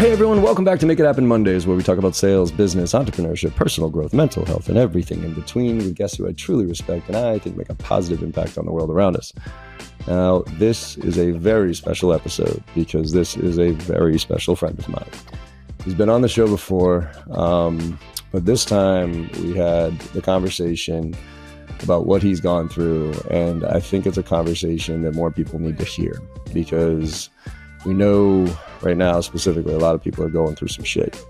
Hey everyone, welcome back to Make It Happen Mondays, where we talk about sales, business, entrepreneurship, personal growth, mental health, and everything in between with guests who I truly respect and I think make a positive impact on the world around us. Now, this is a very special episode because this is a very special friend of mine. He's been on the show before, but this time we had the conversation about what he's gone through, and I think it's a conversation that more people need to hear because we know right now, specifically, a lot of people are going through some shit.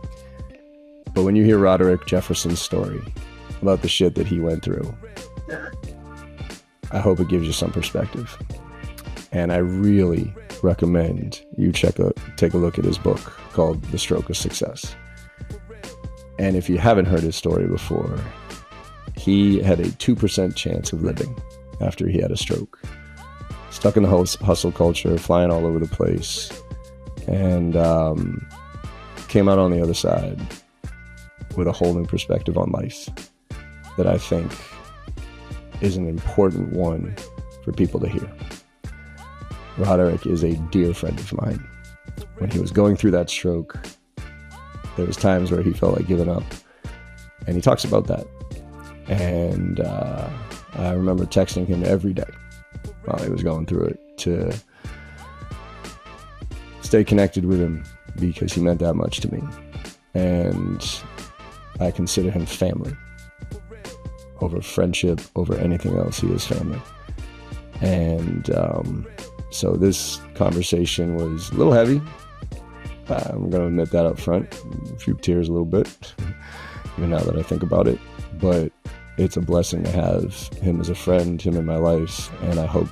But when you hear Roderick Jefferson's story about the shit that he went through, I hope it gives you some perspective. And I really recommend you take a look at his book called The Stroke of Success. And if you haven't heard his story before, he had a 2% chance of living after he had a stroke. Stuck in the hustle culture, flying all over the place, and came out on the other side with a whole new perspective on life that I think is an important one for people to hear. Roderick is a dear friend of mine. When he was going through that stroke, there was times where he felt like giving up, and he talks about that. And I remember texting him every day while he was going through it to stay connected with him because he meant that much to me. And I consider him family. Over friendship, over anything else, he is family. And so this conversation was a little heavy. I'm going to admit that up front. A few tears a little bit, even now that I think about it. But it's a blessing to have him as a friend, him in my life, and I hope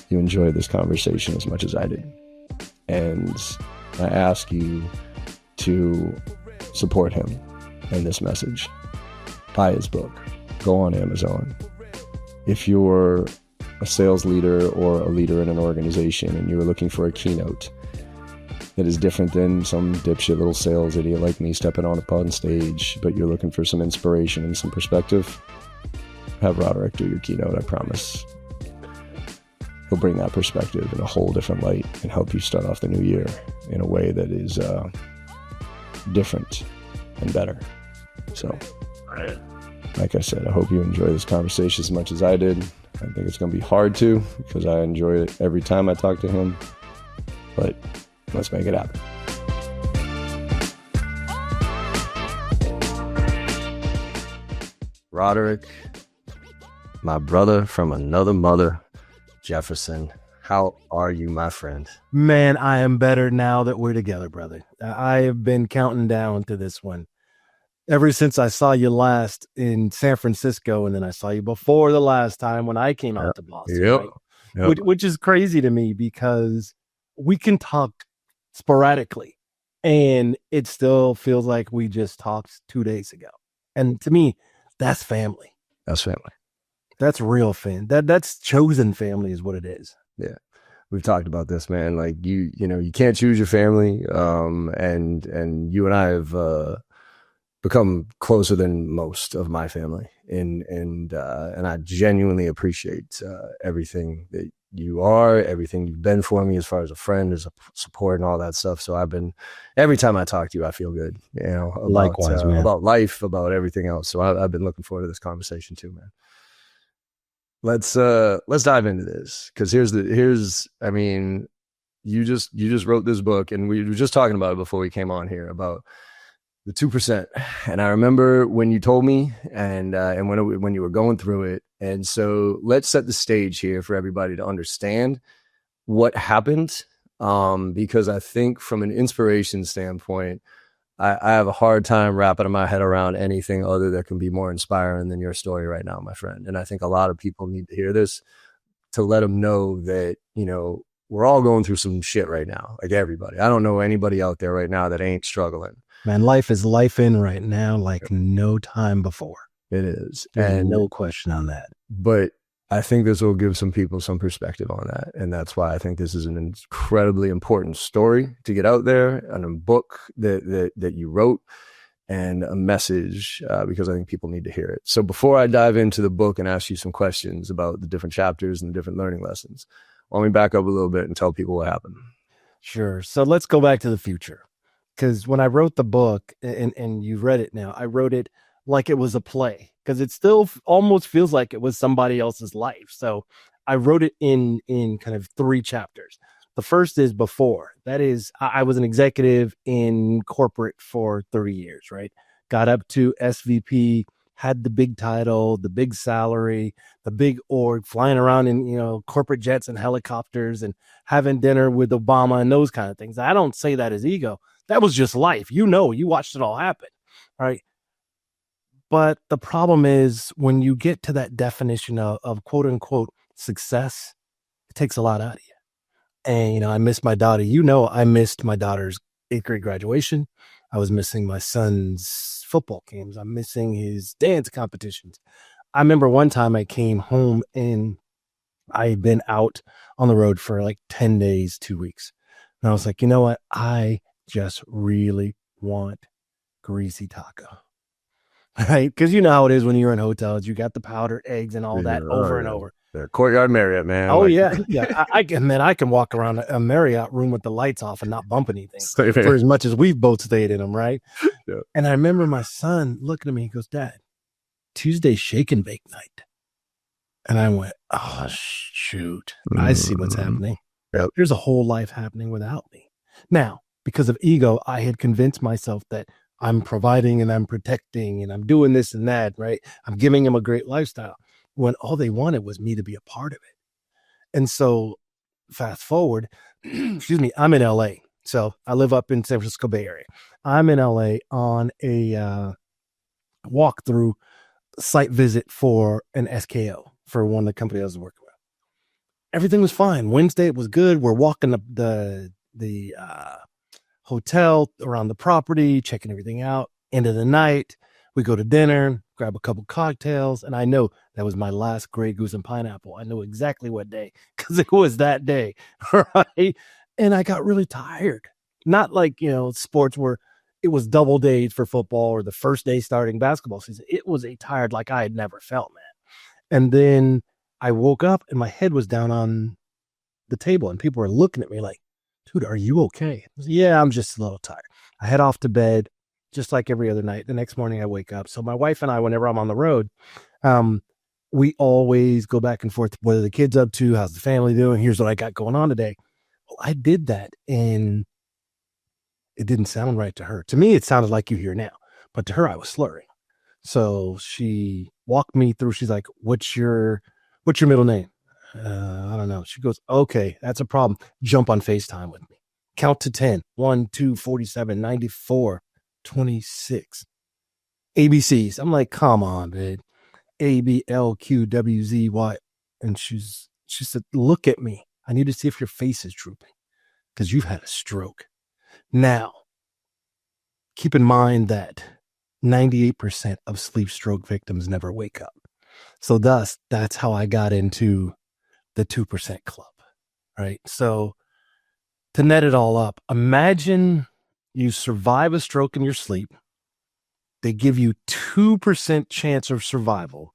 you enjoy this conversation as much as I did. And I ask you to support him in this message. Buy his book. Go on Amazon. If you're a sales leader or a leader in an organization and you're looking for a keynote that is different than some dipshit little sales idiot like me stepping on stage, but you're looking for some inspiration and some perspective, have Roderick do your keynote. I promise he'll bring that perspective in a whole different light and help you start off the new year in a way that is different and better. So, like I said, I hope you enjoy this conversation as much as I did. I think it's going to be hard to, because I enjoy it every time I talk to him, but let's make it happen. Roderick, my brother from another mother, Jefferson. How are you, my friend? Man, I am better now that we're together, brother. I have been counting down to this one ever since I saw you last in San Francisco, and then I saw you before the last time when I came out to Boston. Yep. Right? Yep. Which is crazy to me because we can talk sporadically and it still feels like we just talked 2 days ago. And to me, that's family. That's family. That's real family. That's chosen family is what it is. Yeah. We've talked about this, man. Like you can't choose your family. And you and I have become closer than most of my family. And I genuinely appreciate everything that you are, everything you've been for me as far as a friend, as a support and all that stuff. So every time I talk to you, I feel good, about, likewise, man. About life, about everything else. So I've been looking forward to this conversation too, man. Let's dive into this. Cause you just wrote this book, and we were just talking about it before we came on here about the 2%. And I remember when you told me and when you were going through it. And so let's set the stage here for everybody to understand what happened. Because I think from an inspiration standpoint, I have a hard time wrapping my head around anything other that can be more inspiring than your story right now, my friend. And I think a lot of people need to hear this to let them know that, we're all going through some shit right now, like everybody. I don't know anybody out there right now that ain't struggling. Man, life is life in right now like no time before. It is. And no question on that. But I think this will give some people some perspective on that. And that's why I think this is an incredibly important story to get out there, and a book that you wrote, and a message, because I think people need to hear it. So before I dive into the book and ask you some questions about the different chapters and the different learning lessons, why don't we back up a little bit and tell people what happened? Sure. So let's go back to the future. because when I wrote the book, and you've read it now, I wrote it like it was a play, because it still almost feels like it was somebody else's life. So I wrote it in kind of 3 chapters. The first is before. That is, I was an executive in corporate for 30 years, right? Got up to SVP, had the big title, the big salary, the big org, flying around in, corporate jets and helicopters and having dinner with Obama and those kind of things. I don't say that as ego. That was just life. You watched it all happen, right? But the problem is when you get to that definition of quote unquote success, it takes a lot out of you. And, I miss my daughter. I missed my daughter's 8th grade graduation. I was missing my son's football games. I'm missing his dance competitions. I remember one time I came home and I had been out on the road for like 10 days, 2 weeks. And I was like, you know what? I just really want greasy taco. Right? Because you know how it is when you're in hotels. You got the powdered eggs and all that over and over. The Courtyard Marriott, man. Oh, yeah. I can walk around a Marriott room with the lights off and not bump anything for as much as we've both stayed in them, right? Yeah. And I remember my son looking at me, he goes, Dad, Tuesday shake and bake night. And I went, oh, shoot. I see what's happening. Yep. There's a whole life happening without me. Now, because of ego, I had convinced myself that I'm providing and I'm protecting and I'm doing this and that, right? I'm giving him a great lifestyle when all they wanted was me to be a part of it. And so fast forward, I'm in LA. So I live up in San Francisco Bay Area. I'm in LA on a walkthrough site visit for an SKO for one of the companies I was working with. Everything was fine. Wednesday, it was good. We're walking up the hotel around the property, checking everything out. End of the night, we go to dinner, grab a couple cocktails, and I know that was my last Grey Goose and pineapple. I know exactly what day, because it was that day, right? And I got really tired. Not like, sports where it was double days for football or the first day starting basketball season. It was a tired like I had never felt, man. And then I woke up and my head was down on the table and people were looking at me like, dude, are you okay? I was, yeah, I'm just a little tired. I head off to bed just like every other night. The next morning I wake up. So my wife and I, whenever I'm on the road, we always go back and forth. What are the kids up to? How's the family doing? Here's what I got going on today. Well, I did that and it didn't sound right to her. To me, it sounded like you hear now, but to her, I was slurring. So she walked me through. She's like, what's your middle name? I don't know. She goes, okay, that's a problem. Jump on FaceTime with me. Count to 10. 1, 2, 47, 94, 26. ABCs. I'm like, come on, babe. A, B, L, Q, W, Z, Y. And she said, look at me. I need to see if your face is drooping because you've had a stroke. Now, keep in mind that 98% of sleep stroke victims never wake up. So thus, that's how I got into the 2% club, right? So to net it all up, imagine you survive a stroke in your sleep. They give you 2% chance of survival,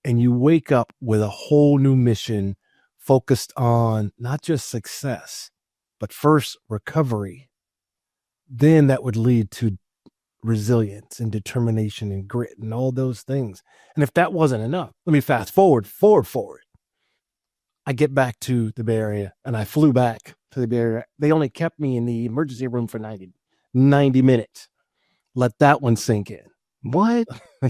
and you wake up with a whole new mission focused on not just success, but first recovery. Then that would lead to resilience and determination and grit and all those things. And if that wasn't enough, let me fast forward. I get back to the Bay Area and I flew back to the Bay Area. They only kept me in the emergency room for 90 minutes. Let that one sink in. What?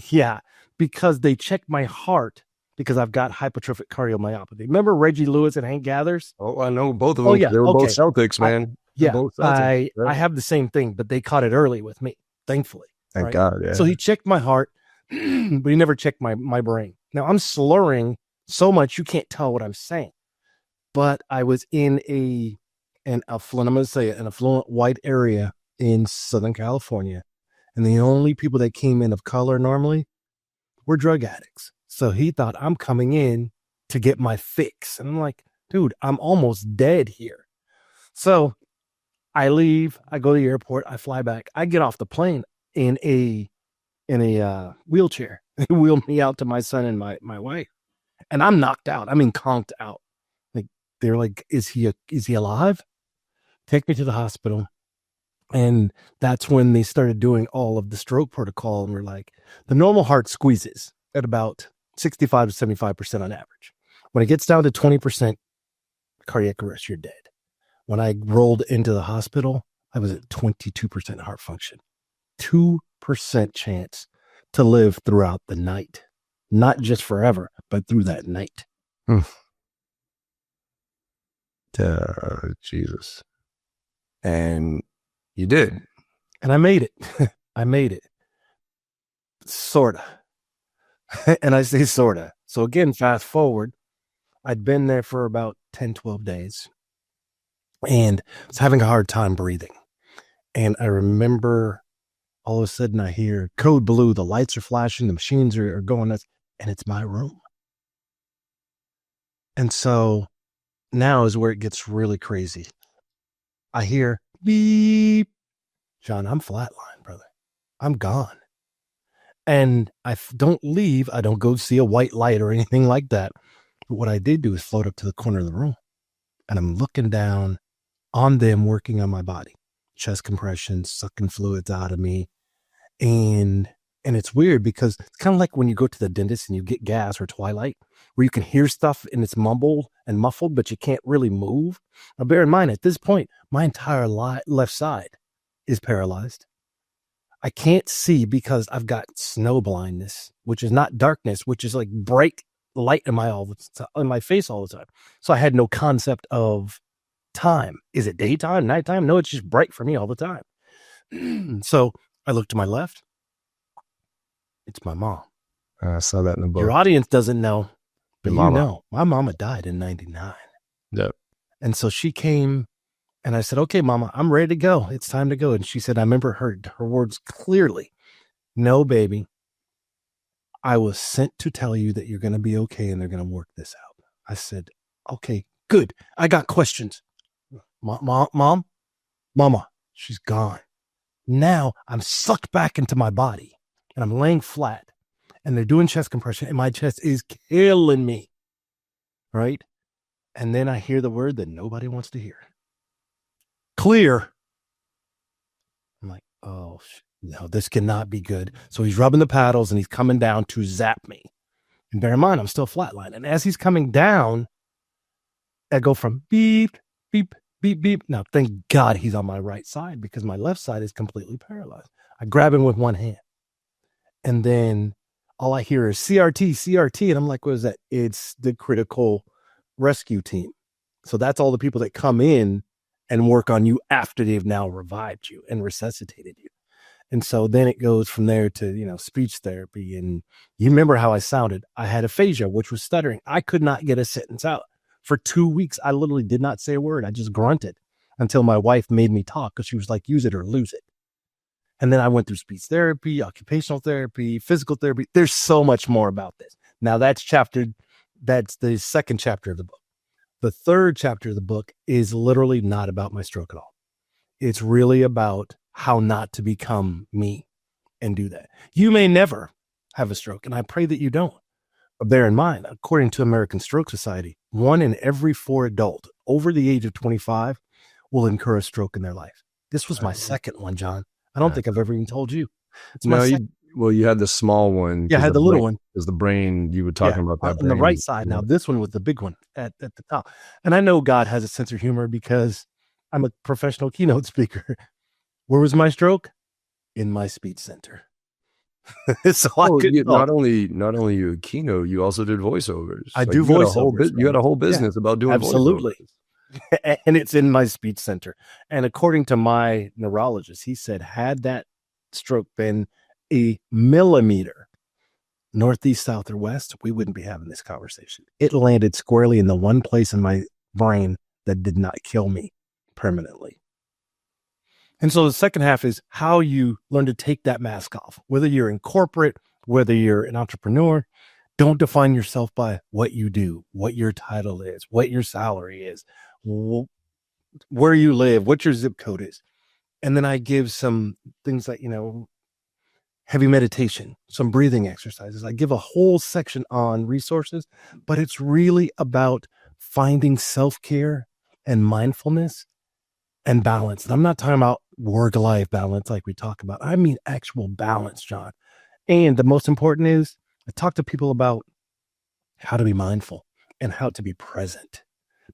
Yeah, because they checked my heart because I've got hypertrophic cardiomyopathy. Remember Reggie Lewis and Hank Gathers? Oh, I know both of them. Oh, yeah. They were both Celtics, man. I have the same thing, but they caught it early with me, thankfully. Thank God, yeah. So he checked my heart, but he never checked my brain. Now I'm slurring so much you can't tell what I'm saying. But I was in an affluent white area in Southern California. And the only people that came in of color normally were drug addicts. So he thought I'm coming in to get my fix. And I'm like, dude, I'm almost dead here. So I leave, I go to the airport, I fly back, I get off the plane in a wheelchair. They wheeled me out to my son and my wife. And I'm knocked out. I mean, conked out. Like they're like, is he alive? Take me to the hospital. And that's when they started doing all of the stroke protocol. And we're like, the normal heart squeezes at about 65 to 75% on average. When it gets down to 20% cardiac arrest, you're dead. When I rolled into the hospital, I was at 22% heart function. 2% chance to live throughout the night. Not just forever, but through that night. Jesus. And you did. And I made it. I made it. Sorta. And I say sorta. So again, fast forward, I'd been there for about 10, 12 days and was having a hard time breathing. And I remember all of a sudden I hear code blue, the lights are flashing, the machines are going nuts, and it's my room. And so now is where it gets really crazy. I hear beep. John, I'm flatline, brother. I'm gone. And I don't leave. I don't go see a white light or anything like that. But what I did do is float up to the corner of the room. And I'm looking down on them working on my body. Chest compressions, sucking fluids out of me. And it's weird because it's kind of like when you go to the dentist and you get gas or Twilight, where you can hear stuff and it's mumbled and muffled, but you can't really move. Now, bear in mind, at this point, my entire left side is paralyzed. I can't see because I've got snow blindness, which is not darkness, which is like bright light in my face all the time. So I had no concept of time. Is it daytime, nighttime? No, it's just bright for me all the time. So I look to my left. It's my mom. I saw that in the book. Your audience doesn't know, but Your mama. you know, my mama died in 99. Yep. And so she came and I said, okay, mama, I'm ready to go. It's time to go. And she said, I remember her words clearly. No, baby, I was sent to tell you that you're going to be okay and they're going to work this out. I said, okay, good. I got questions. Mama, she's gone. Now I'm sucked back into my body and I'm laying flat and they're doing chest compression and my chest is killing me. Right. And then I hear the word that nobody wants to hear. Clear. I'm like, oh, no, this cannot be good. So he's rubbing the paddles and he's coming down to zap me. And bear in mind, I'm still flatline. And as he's coming down, I go from beep, beep, beep, beep. Now, thank God he's on my right side because my left side is completely paralyzed. I grab him with one hand. And then all I hear is CRT, CRT. And I'm like, what is that? It's the critical rescue team. So that's all the people that come in and work on you after they've now revived you and resuscitated you. And so then it goes from there to, speech therapy. And you remember how I sounded. I had aphasia, which was stuttering. I could not get a sentence out. For 2 weeks, I literally did not say a word. I just grunted until my wife made me talk because she was like, use it or lose it. And then I went through speech therapy, occupational therapy, physical therapy. There's so much more about this. Now that's the second chapter of the book. The third chapter of the book is literally not about my stroke at all. It's really about how not to become me and do that. You may never have a stroke, and I pray that you don't. But bear in mind, according to American Stroke Society, 1 in every 4 adults over the age of 25 will incur a stroke in their life. This was my second one, John. I don't think I've ever even told you. You had the small one. Yeah, I had the little one. Because the brain, you were talking about that. On the right side. Now, this one was the big one at the top. And I know God has a sense of humor because I'm a professional keynote speaker. Where was my stroke? In my speech center. So not only you a keynote, you also did voiceovers. I do voiceovers. You had a whole business about doing absolutely. Voiceovers. And it's in my speech center. And according to my neurologist, he said, had that stroke been a millimeter northeast, south, or west, we wouldn't be having this conversation. It landed squarely in the one place in my brain that did not kill me permanently. And so the second half is how you learn to take that mask off. Whether you're in corporate, whether you're an entrepreneur, don't define yourself by what you do, what your title is, what your salary is, where you live, what your zip code is. And then I give some things like, heavy meditation, some breathing exercises. I give a whole section on resources, but it's really about finding self-care and mindfulness and balance. And I'm not talking about work-life balance like we talk about. I mean actual balance, John. And the most important is I talk to people about how to be mindful and how to be present,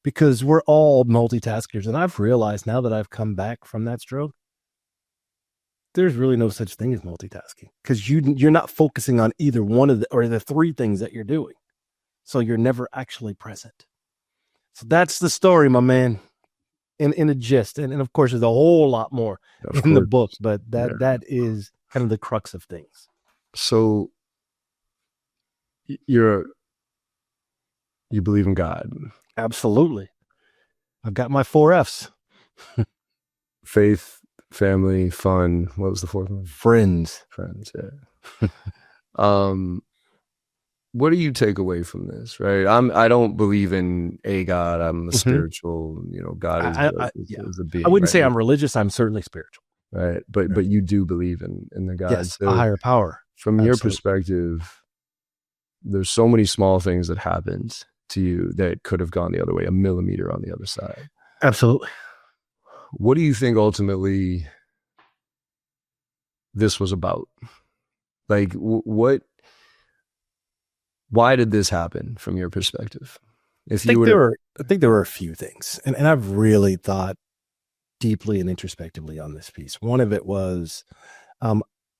because we're all multitaskers. And I've realized now that I've come back from that stroke, there's really no such thing as multitasking, because you're not focusing on either one of the three things that you're doing. So you're never actually present. So that's the story, my man, in a gist. And of course, there's a whole lot more in the book, but that is kind of the crux of things. So you believe in God? Absolutely. I've got my 4 F's. Faith, family, fun. What was the 4th one? Friends. Yeah. What do you take away from this? Right. I don't believe in a God. I'm a spiritual, God is a being. I wouldn't say I'm religious. I'm certainly spiritual. Right. But you do believe in the God. Yes, so a higher power. From your perspective, there's so many small things that happened to you that could have gone the other way, a millimeter on the other side. Absolutely. What do you think ultimately this was about? Like, why did this happen from your perspective? I think there were a few things, and I've really thought deeply and introspectively on this piece. One of it was,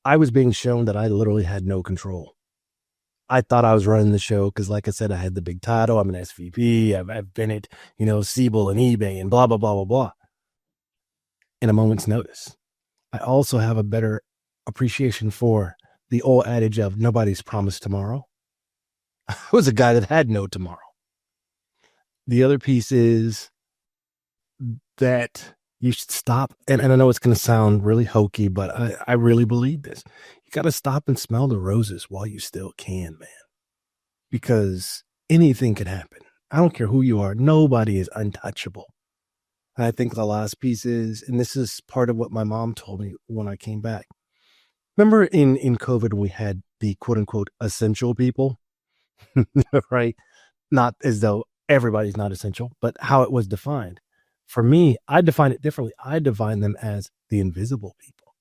I was being shown that I literally had no control. I thought I was running the show because, like I said, I had the big title. I'm an SVP. I've been at, Siebel and eBay and blah, blah, blah, blah, blah. In a moment's notice. I also have a better appreciation for the old adage of nobody's promised tomorrow. I was a guy that had no tomorrow. The other piece is that you should stop. And I know it's going to sound really hokey, but I really believe this. You got to stop and smell the roses while you still can, man. Because anything could happen. I don't care who you are. Nobody is untouchable. And I think the last piece is, and this is part of what my mom told me when I came back. Remember in COVID, we had the quote unquote essential people, right? Not as though everybody's not essential, but how it was defined. For me, I define it differently. I define them as the invisible people.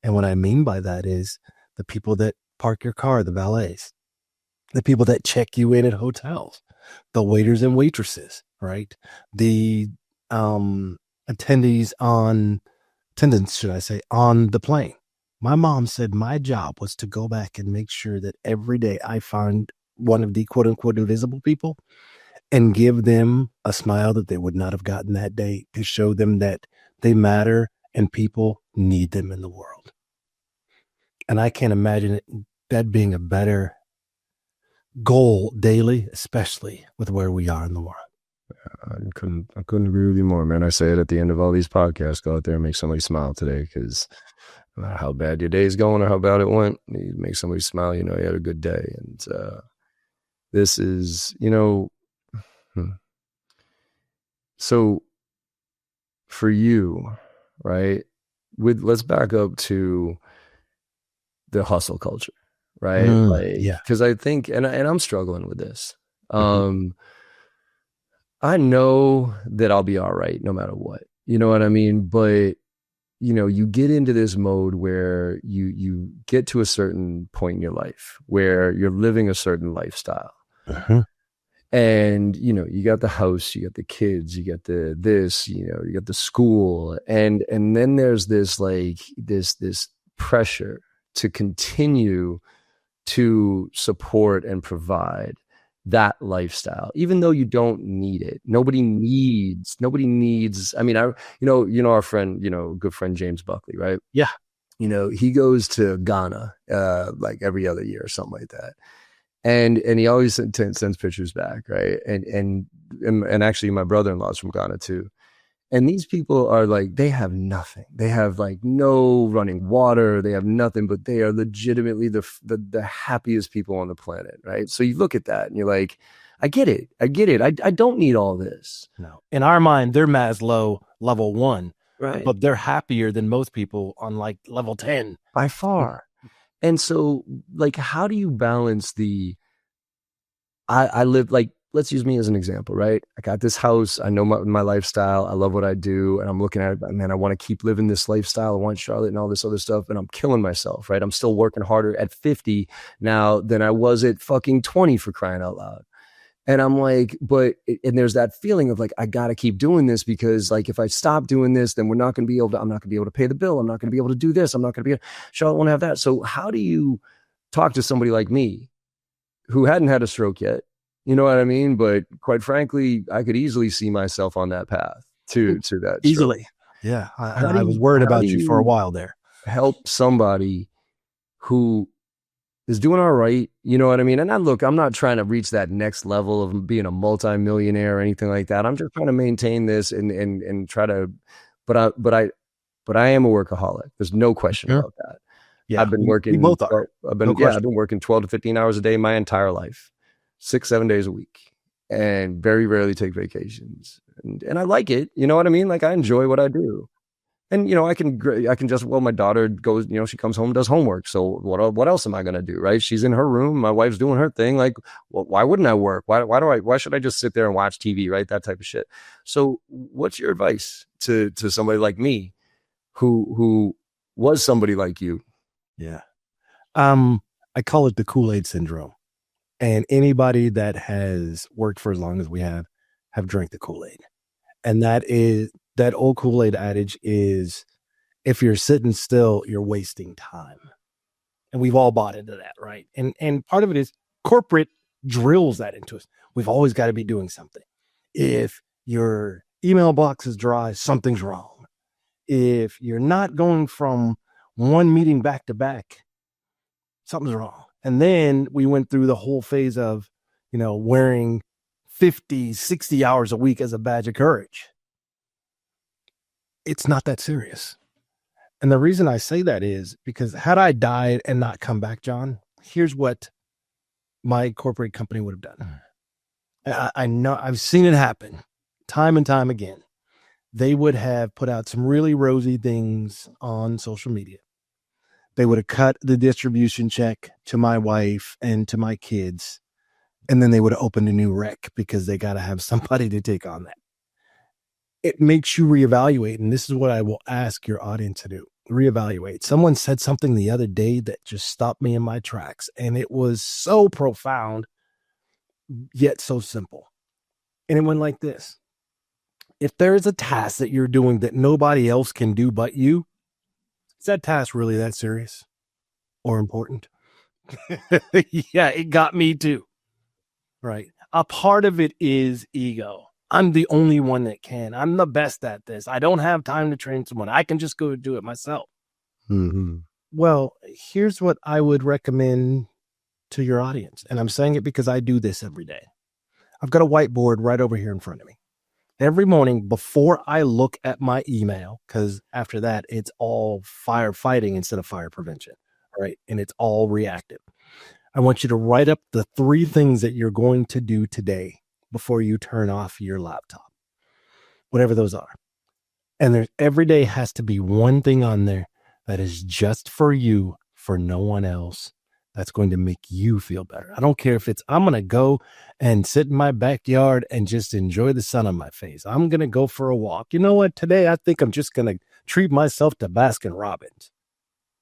And what I mean by that is the people that park your car, the valets, the people that check you in at hotels, the waiters and waitresses, right? The attendants, should I say, on the plane. My mom said my job was to go back and make sure that every day I find one of the quote unquote invisible people and give them a smile that they would not have gotten that day, to show them that they matter and people need them in the world. And I can't imagine that being a better goal daily, especially with where we are in the world. I couldn't agree with you more, man. I say it at the end of all these podcasts: go out there and make somebody smile today, because no matter how bad your day's going or how bad it went, you make somebody smile, you had a good day. And this is, so for you, right, let's back up to the hustle culture, right? Because I think, and I'm struggling with this. I know that I'll be all right no matter what, you know what I mean? But, you get into this mode where you get to a certain point in your life where you're living a certain lifestyle. And, you got the house, you got the kids, you got you got the school. And then there's this this pressure to continue to support and provide that lifestyle, even though you don't need it. Nobody needs, I mean, our friend, good friend, James Buckley, right? Yeah. He goes to Ghana, like every other year or something like that. And he always sends pictures back. Right. And actually my brother-in-law's from Ghana too. And these people are like, they have nothing. They have like no running water. They have nothing, but they are legitimately the happiest people on the planet. Right. So you look at that and you're like, I get it. I don't need all this. No. In our mind, they're Maslow level 1, right? But they're happier than most people on like level 10 by far. And so like, how do you balance I live like, let's use me as an example, right? I got this house. I know my lifestyle. I love what I do. And I'm looking at it, man, I want to keep living this lifestyle. I want Charlotte and all this other stuff. And I'm killing myself, right? I'm still working harder at 50 now than I was at fucking 20, for crying out loud. And I'm like, and there's that feeling of like, I got to keep doing this, because like, if I stop doing this, then I'm not going to be able to pay the bill. I'm not going to be able to do this. I'm not going to be, Charlotte won't have that. So how do you talk to somebody like me who hadn't had a stroke yet? You know what I mean? But quite frankly, I could easily see myself on that path to that. Easily. Stroke. Yeah. I was worried about you for a while there. Help somebody who is doing all right. You know what I mean? And I'm not trying to reach that next level of being a multimillionaire or anything like that. I'm just trying to maintain this and try to, but I am a workaholic. There's no question about that. Yeah. I've been working. We both are. I've been working 12 to 15 hours a day my entire life, 6-7 days a week, and very rarely take vacations. And I like it. You know what I mean? Like, I enjoy what I do. And, you know, I can just, my daughter goes, you know, she comes home, does homework. So what else am I going to do? Right. She's in her room. My wife's doing her thing. Like, well, why wouldn't I work? Why should I just sit there and watch TV? Right. That type of shit. So what's your advice to somebody like me who was somebody like you? Yeah. I call it the Kool-Aid syndrome. And anybody that has worked for as long as we have drank the Kool-Aid. And that old Kool-Aid adage is, if you're sitting still, you're wasting time. And we've all bought into that, right? And part of it is corporate drills that into us. We've always got to be doing something. If your email box is dry, something's wrong. If you're not going from one meeting back to back, something's wrong. And then we went through the whole phase of, you know, wearing 50, 60 hours a week as a badge of courage. It's not that serious. And the reason I say that is because had I died and not come back, John, here's what my corporate company would have done. I know, I've seen it happen time and time again. They would have put out some really rosy things on social media. They would have cut the distribution check to my wife and to my kids. And then they would have opened a new rec because they got to have somebody to take on that. It makes you reevaluate. And this is what I will ask your audience to do. Reevaluate. Someone said something the other day that just stopped me in my tracks. And it was so profound, yet so simple. And it went like this. If there is a task that you're doing that nobody else can do but you, is that task really that serious or important? Yeah, it got me too. Right. A part of it is ego. I'm the only one that can. I'm the best at this. I don't have time to train someone. I can just go do it myself. Mm-hmm. Well, here's what I would recommend to your audience. And I'm saying it because I do this every day. I've got a whiteboard right over here in front of me. Every morning before I look at my email, because after that, it's all firefighting instead of fire prevention, right? And it's all reactive. I want you to write up the 3 things that you're going to do today before you turn off your laptop, whatever those are. And every day has to be one thing on there that is just for you, for no one else. That's going to make you feel better. I don't care if I'm going to go and sit in my backyard and just enjoy the sun on my face. I'm going to go for a walk. You know what? Today, I think I'm just going to treat myself to Baskin Robbins.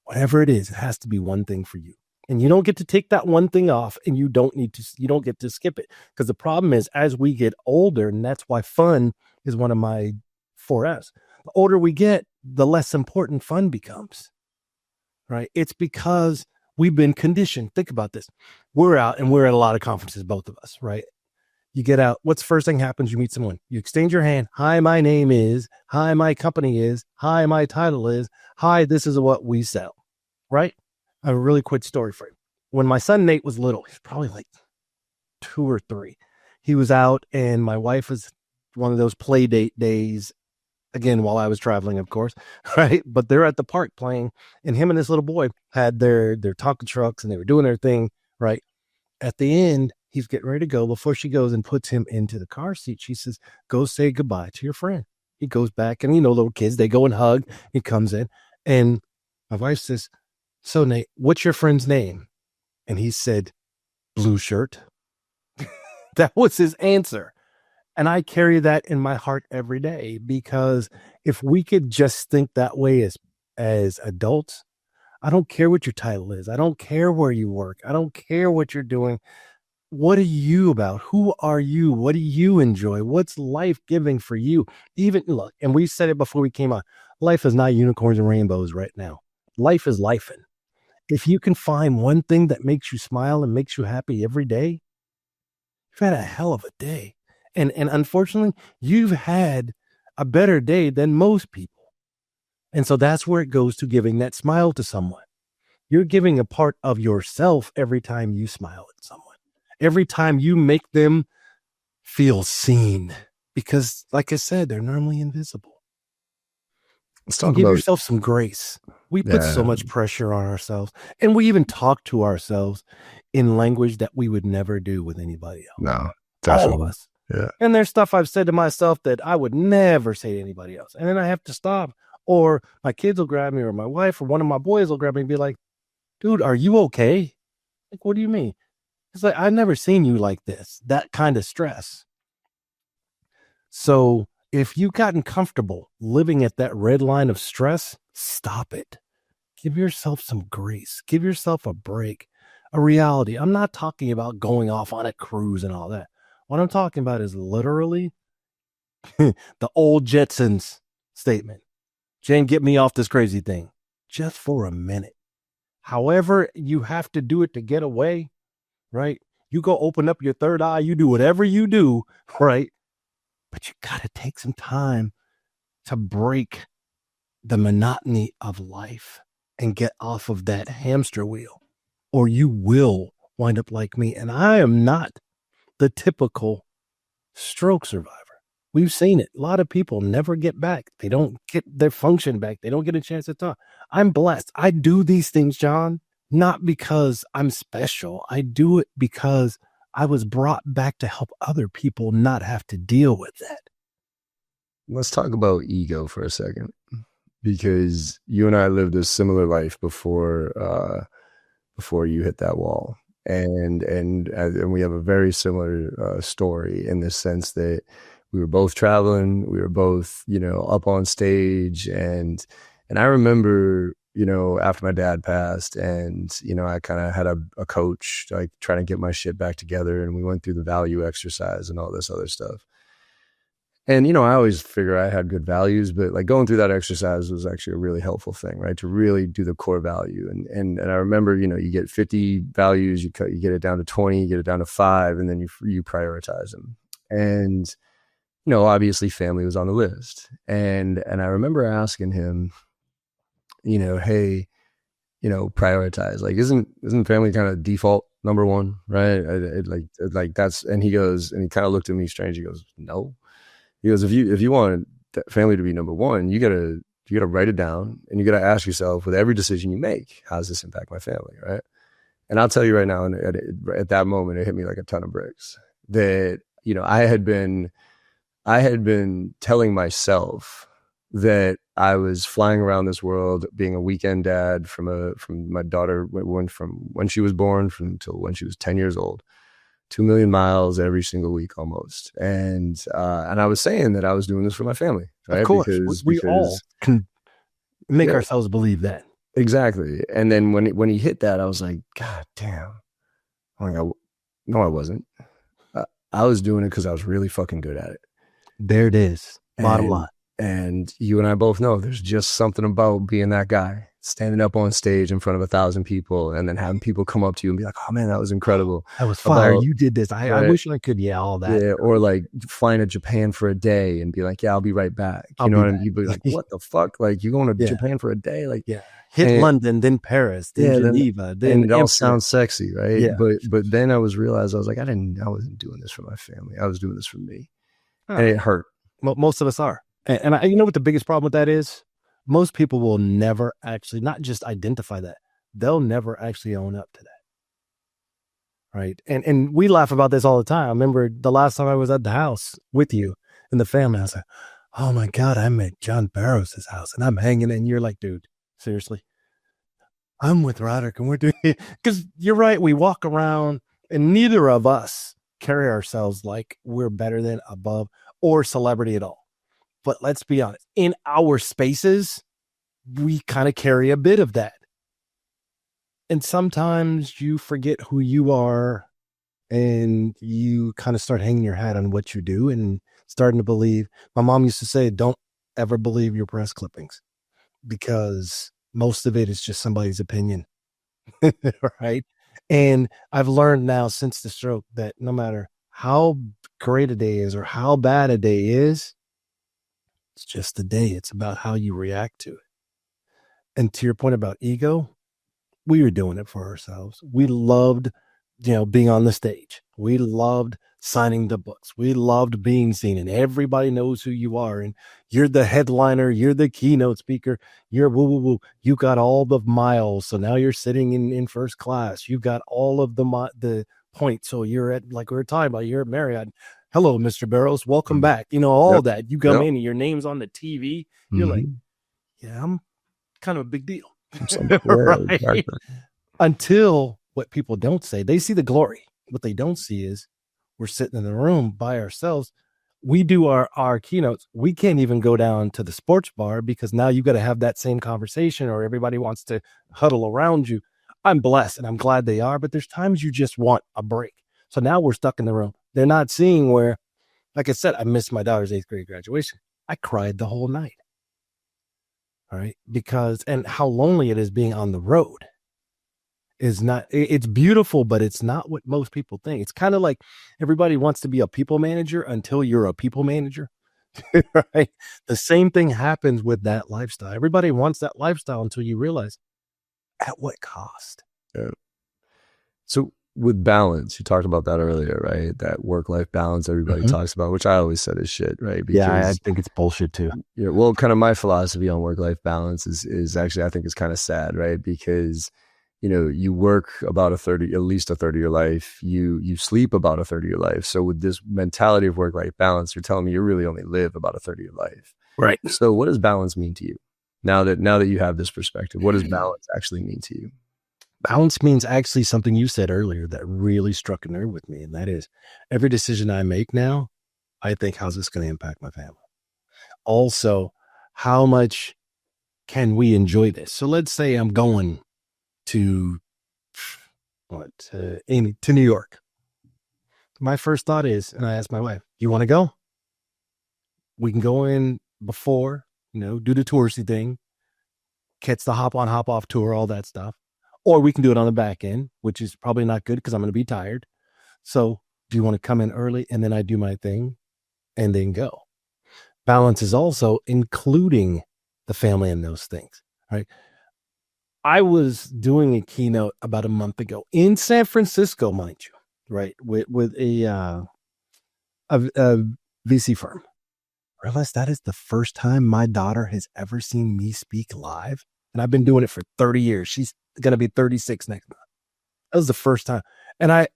Whatever it is, it has to be one thing for you. And you don't get to take that one thing off, and you don't get to skip it. Because the problem is, as we get older, and that's why fun is one of my 4Fs. The older we get, the less important fun becomes, right? It's because we've been conditioned. Think about this. We're out and we're at a lot of conferences, both of us, right? You get out. What's the first thing happens? You meet someone. You exchange your hand. Hi, my name is. Hi, my company is. Hi, my title is. Hi, this is what we sell, right? I have a really quick story for you. When my son Nate was little, he was probably like 2 or 3. He was out, and my wife was one of those play date days. Again, while I was traveling, of course, right? But they're at the park playing, and him and this little boy had their Tonka trucks, and they were doing their thing, right? At the end, he's getting ready to go. Before she goes and puts him into the car seat, she says, go say goodbye to your friend. He goes back, and little kids, they go and hug. He comes in, and my wife says, so Nate, what's your friend's name? And he said, Blue Shirt. That was his answer. And I carry that in my heart every day, because if we could just think that way as adults, I don't care what your title is. I don't care where you work. I don't care what you're doing. What are you about? Who are you? What do you enjoy? What's life giving for you? Even look, and we said it before we came on, life is not unicorns and rainbows right now. Life is lifing. If you can find one thing that makes you smile and makes you happy every day, you've had a hell of a day. And unfortunately, you've had a better day than most people. And so that's where it goes to giving that smile to someone. You're giving a part of yourself every time you smile at someone, every time you make them feel seen, because like I said, they're normally invisible. Let's Give yourself some grace. We put so much pressure on ourselves, and we even talk to ourselves in language that we would never do with anybody else. No, definitely. All of us. Yeah. And there's stuff I've said to myself that I would never say to anybody else. And then I have to stop, or my kids will grab me, or my wife, or one of my boys will grab me and be like, dude, are you okay? Like, what do you mean? It's like, I've never seen you like this, that kind of stress. So if you've gotten comfortable living at that red line of stress, stop it. Give yourself some grace. Give yourself a break, a reality. I'm not talking about going off on a cruise and all that. What I'm talking about is literally the old Jetsons statement. Jane, get me off this crazy thing just for a minute. However, you have to do it to get away, right? You go open up your third eye, you do whatever you do, right? But you got to take some time to break the monotony of life and get off of that hamster wheel, or you will wind up like me. And I am not the typical stroke survivor. We've seen it. A lot of people never get back. They don't get their function back. They don't get a chance to talk. I'm blessed. I do these things, John, not because I'm special. I do it because I was brought back to help other people not have to deal with that. Let's talk about ego for a second, because you and I lived a similar life before you hit that wall. And we have a very similar story in the sense that we were both traveling, we were both, up on stage, and I remember, after my dad passed, and I kind of had a coach, like trying to get my shit back together, and we went through the value exercise and all this other stuff. And, I always figure I had good values, but like going through that exercise was actually a really helpful thing, right? To really do the core value. And I remember, you get 50 values, you get it down to 20, you get it down to 5, and then you prioritize them. And, obviously family was on the list. And I remember asking him, hey, prioritize, like, isn't family kind of default number one, right? Like that's, and he goes, and he kind of looked at me strange. He goes, no. He goes, if you want that family to be number one, you gotta write it down, and you gotta ask yourself, with every decision you make, how does this impact my family, right? And I'll tell you right now, and at that moment, it hit me like a ton of bricks. That I had been telling myself that I was flying around this world, being a weekend dad from my daughter from when she was born until when she was 10 years old. 2 million miles every single week almost. And I was saying that I was doing this for my family, right? Of course, because we all can make ourselves believe that. Exactly. And then when he hit that, I was like, God damn. I'm like, no, I wasn't. I was doing it because I was really fucking good at it. There it is. Bottom line. And you and I both know there's just something about being that guy, standing up on stage in front of 1,000 people, and then having people come up to you and be like, oh man, that was incredible. That was fire. You did this. I wish I could yell all that. Yeah, or like flying to Japan for a day and be like, yeah, I'll be right back. You know what I mean? You'd be like, what the fuck? Like, you're going to Japan for a day? Like, hit London, then Paris, then Geneva, then it all sounds sexy, right? Yeah. But then I realized I was like, I wasn't doing this for my family. I was doing this for me. And it hurt. Well, most of us are. And you know what the biggest problem with that is? Most people will never actually, not just identify that, they'll never actually own up to that. Right. And we laugh about this all the time. I remember the last time I was at the house with you and the family, I was like, oh my God, I'm at John Barrow's house and I'm hanging, and you're like, dude, seriously? I'm with Roderick and we're doing it. Because you're right. We walk around and neither of us carry ourselves like we're better than, above, or celebrity at all. But let's be honest, in our spaces, we kind of carry a bit of that. And sometimes you forget who you are and you kind of start hanging your hat on what you do and starting to believe. My mom used to say, don't ever believe your press clippings, because most of it is just somebody's opinion. Right. And I've learned now since the stroke that no matter how great a day is or how bad a day is, it's just a day. It's about how you react to it. And to your point about ego, we were doing it for ourselves. We loved, being on the stage. We loved signing the books. We loved being seen, and everybody knows who you are. And you're the headliner. You're the keynote speaker. You're woo, woo, woo. You got all the miles. So now you're sitting in first class. You got all of the points. So you're at, like we were talking about, you're at Marriott. Hello, Mr. Barrows. Welcome back. All Yep. that. You come Yep. in and your name's on the TV. You're like, yeah, I'm kind of a big deal. Right? Exactly. Until what people don't say, they see the glory. What they don't see is we're sitting in the room by ourselves. We do our keynotes. We can't even go down to the sports bar because now you got to have that same conversation, or everybody wants to huddle around you. I'm blessed and I'm glad they are, but there's times you just want a break. So now we're stuck in the room. They're not seeing where, like I said, I missed my daughter's 8th grade graduation. I cried the whole night. All right. And how lonely it is being on the road is not, it's beautiful, but it's not what most people think. It's kind of like everybody wants to be a people manager until you're a people manager. Right. The same thing happens with that lifestyle. Everybody wants that lifestyle until you realize at what cost. Yeah. So with balance, you talked about that earlier, right? That work-life balance everybody talks about, which I always said is shit, right? Because, I think it's bullshit too. Yeah. Well, kind of my philosophy on work-life balance is actually, I think it's kind of sad, right? Because, you work about at least a third of your life. You sleep about a third of your life. So with this mentality of work-life balance, you're telling me you really only live about a third of your life. Right. So what does balance mean to you? Now that you have this perspective, what does balance actually mean to you? Balance means actually something you said earlier that really struck a nerve with me. And that is, every decision I make now, I think, how's this going to impact my family? Also, how much can we enjoy this? So let's say I'm going to New York. My first thought is, and I asked my wife, you want to go? We can go in before, do the touristy thing, catch the hop on, hop off tour, all that stuff. Or we can do it on the back end, which is probably not good because I'm going to be tired. So do you want to come in early and then I do my thing and then go? Balance is also including the family in those things, right? I was doing a keynote about a month ago in San Francisco, mind you, right? With a VC firm. I realized that is the first time my daughter has ever seen me speak live. And I've been doing it for 30 years. She's going to be 36 next month. That was the first time. And I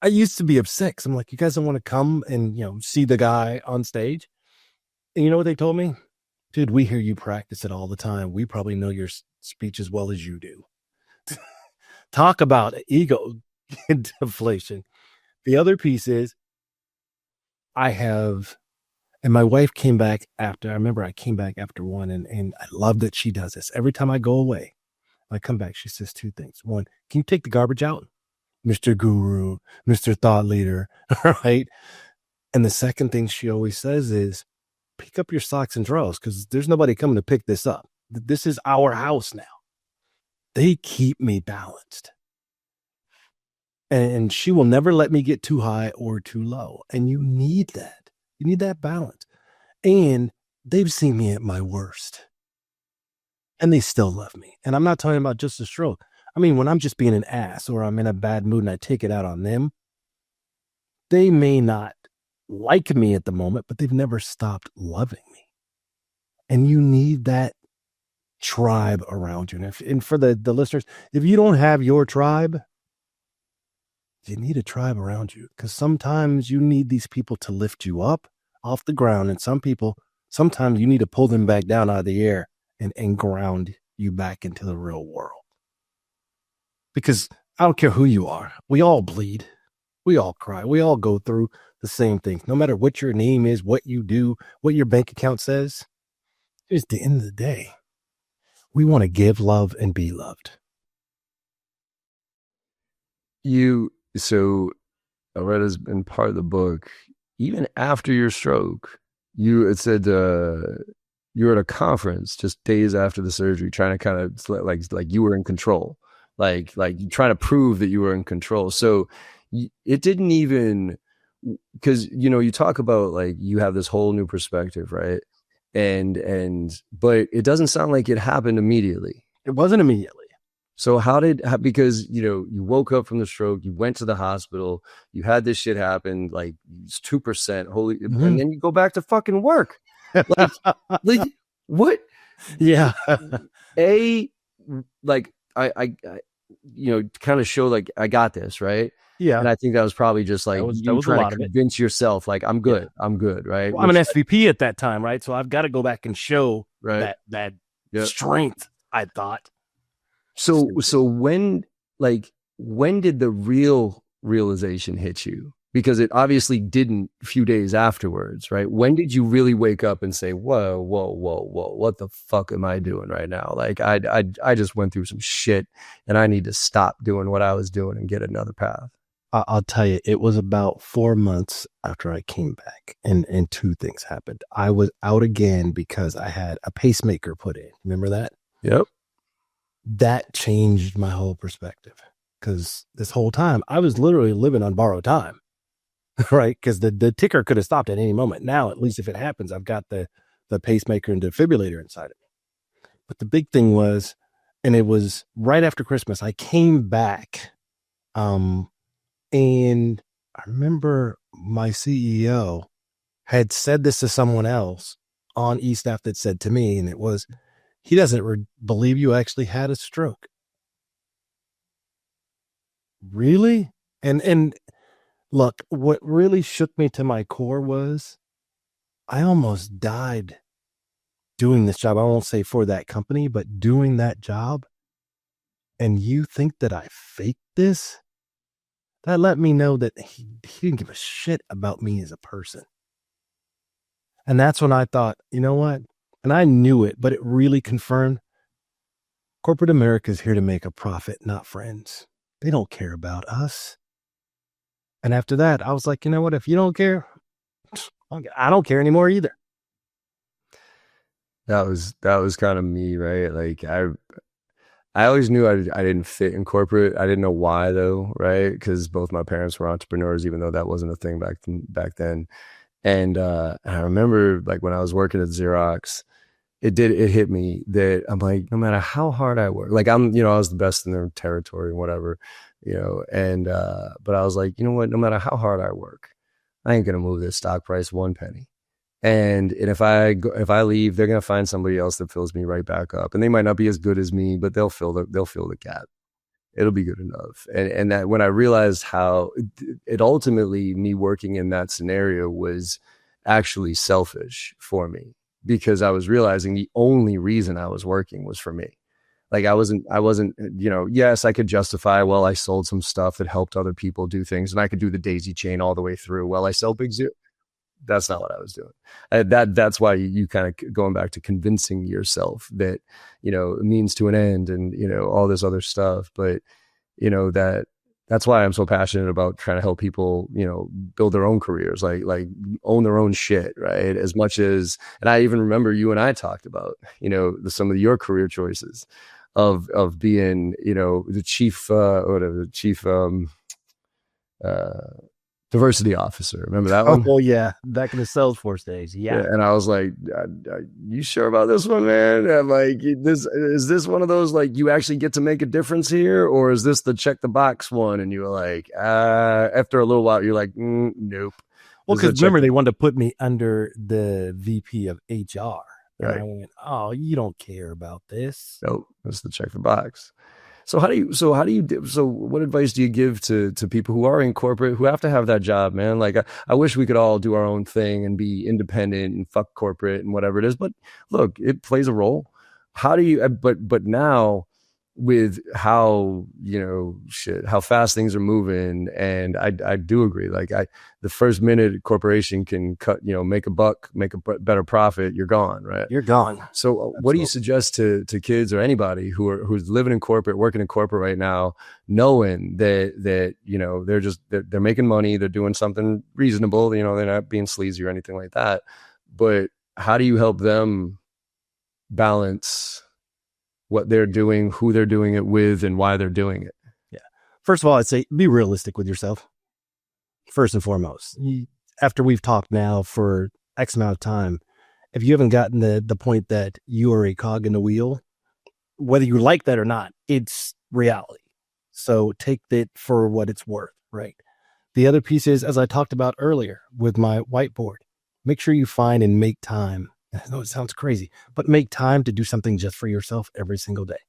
used to be upset because I'm like, you guys don't want to come and, see the guy on stage. And you know what they told me? Dude, we hear you practice it all the time. We probably know your speech as well as you do. Talk about ego deflation. The other piece is and my wife came back after, I remember I came back after one and I love that she does this. Every time I go away, I come back, she says 2 things. One, can you take the garbage out? Mr. Guru, Mr. Thought Leader, right? And the second thing she always says is, pick up your socks and drawers because there's nobody coming to pick this up. This is our house now. They keep me balanced. And she will never let me get too high or too low. And you need that. You need that balance. And they've seen me at my worst. And they still love me. And I'm not talking about just a stroke. I mean, when I'm just being an ass or I'm in a bad mood and I take it out on them, they may not like me at the moment, but they've never stopped loving me. And you need that tribe around you. And for the listeners, if you don't have your tribe, you need a tribe around you because sometimes you need these people to lift you up off the ground. And sometimes you need to pull them back down out of the air and ground you back into the real world. Because I don't care who you are. We all bleed. We all cry. We all go through the same things. No matter what your name is, what you do, what your bank account says, it's the end of the day. We want to give love and be loved. So I read as in part of the book, even after your stroke, it said you were at a conference just days after the surgery, trying to kind of like you were in control, like trying to prove that you were in control. So it didn't even, because you talk about like you have this whole new perspective, right? But it doesn't sound like it happened immediately. It wasn't immediately. So because you woke up from the stroke, you went to the hospital, you had this shit happen, like it's 2%, and then you go back to fucking work. like what? Yeah. Like I kind of show like I got this, right? Yeah. And I think that was probably just like that was trying to convince yourself, like I'm good, right? Well, I'm an SVP at that time, right? So I've got to go back and show right. that strength, I thought. So when did the real realization hit you? Because it obviously didn't a few days afterwards, right? When did you really wake up and say, whoa, what the fuck am I doing right now? Like I just went through some shit and I need to stop doing what I was doing and get another path. I'll tell you, it was about 4 months after I came back and two things happened. I was out again because I had a pacemaker put in. Remember that? Yep. That changed my whole perspective, because this whole time I was literally living on borrowed time, right? Because the ticker could have stopped at any moment. Now, at least if it happens, I've got the pacemaker and defibrillator inside of me. But the big thing was, and it was right after Christmas, I came back, and I remember my CEO had said this to someone else on eStaff that said to me, and it was, he doesn't believe you actually had a stroke. Really? And look, what really shook me to my core was I almost died doing this job. I won't say for that company, but doing that job. And you think that I faked this? That let me know that he didn't give a shit about me as a person. And that's when I thought, you know what? And I knew it, but it really confirmed corporate America is here to make a profit, not friends. They don't care about us. And after that, I was like, you know what? If you don't care, I don't care anymore either. That was kind of me, right? Like I always knew I didn't fit in corporate. I didn't know why though, right? Because both my parents were entrepreneurs, even though that wasn't a thing back then. And I remember like when I was working at Xerox, it hit me that I'm like, no matter how hard I work, like I was the best in their territory and whatever, and but I was like, you know what, no matter how hard I work, I ain't gonna move this stock price one penny. And if I leave, they're gonna find somebody else that fills me right back up, and they might not be as good as me, but they'll fill the gap. It'll be good enough. And that when I realized how it ultimately, me working in that scenario was actually selfish for me, because I was realizing the only reason I was working was for me. Like I wasn't, yes, I could justify, well, I sold some stuff that helped other people do things, and I could do the daisy chain all the way through. Well, I sell Big Zero. That's not what I was doing. That's why you kind of going back to convincing yourself that, it means to an end and, all this other stuff. But, that's why I'm so passionate about trying to help people, build their own careers, like own their own shit. Right. As much as, and I even remember you and I talked about, some of your career choices of being, the chief, diversity officer. Remember that one? Oh yeah, back in the Salesforce days. Yeah. And I was like, you sure about this one, man? And like, is this one of those, like, you actually get to make a difference here? Or is this the check the box one? And you were like, after a little while, you're like, nope. Well, because remember, they wanted to put me under the VP of HR. Right. And I went, oh, you don't care about this. Nope. That's the check the box. So what advice do you give to people who are in corporate, who have to have that job, man? Like, I wish we could all do our own thing and be independent and fuck corporate and whatever it is. But look, it plays a role. How do you, but now with how, how fast things are moving. And I do agree. Like the first minute a corporation can cut, make a buck, make a better profit, you're gone, right? You're gone. So what do you suggest to kids or anybody who's living in corporate, working in corporate right now, knowing that they're making money, they're doing something reasonable, they're not being sleazy or anything like that. But how do you help them balance what they're doing, who they're doing it with, and why they're doing it? Yeah. First of all, I'd say be realistic with yourself. First and foremost, after we've talked now for X amount of time, if you haven't gotten the point that you are a cog in the wheel, whether you like that or not, it's reality. So take it for what it's worth, right? The other piece is, as I talked about earlier with my whiteboard, make sure you find and make time. I know it sounds crazy, but make time to do something just for yourself every single day.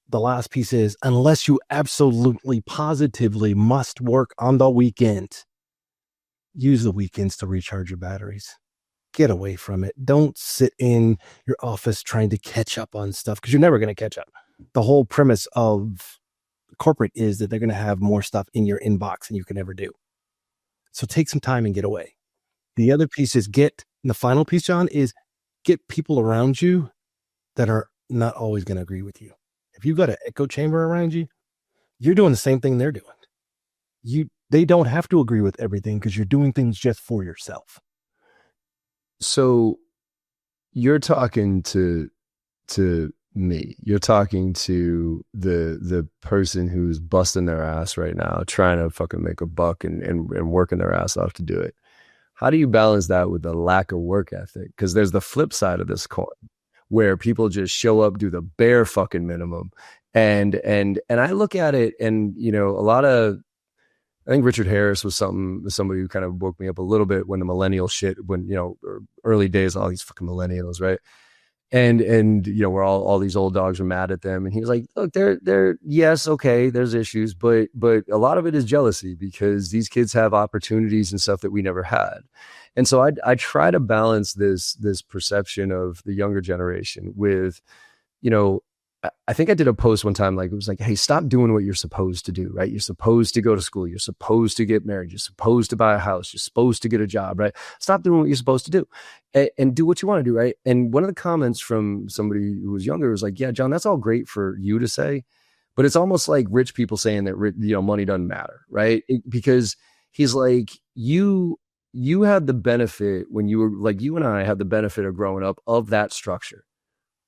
The last piece is, unless you absolutely positively must work on the weekend, use the weekends to recharge your batteries. Get away from it. Don't sit in your office trying to catch up on stuff, because you're never going to catch up. The whole premise of corporate is that they're going to have more stuff in your inbox than you can ever do. So take some time and get away. The other piece is the final piece, John, is get people around you that are not always going to agree with you. If you've got an echo chamber around you, you're doing the same thing they're doing. They don't have to agree with everything, because you're doing things just for yourself. So you're talking to me. You're talking to the person who's busting their ass right now, trying to fucking make a buck and working their ass off to do it. How do you balance that with the lack of work ethic? Because there's the flip side of this coin, where people just show up, do the bare fucking minimum. And I look at it, and I think Richard Harris was somebody who kind of woke me up a little bit when the millennial shit, early days, all these fucking millennials, right? And where all these old dogs were mad at them. And he was like, look, they're yes, okay, there's issues, but a lot of it is jealousy, because these kids have opportunities and stuff that we never had. And so I try to balance this perception of the younger generation with, I think I did a post one time, like it was like, hey, stop doing what you're supposed to do, right? You're supposed to go to school. You're supposed to get married. You're supposed to buy a house. You're supposed to get a job, right? Stop doing what you're supposed to do and do what you want to do, right? And one of the comments from somebody who was younger was like, yeah, John, that's all great for you to say, but it's almost like rich people saying that, money doesn't matter, right? Because he's like, you had the benefit when you were like, you and I had the benefit of growing up of that structure.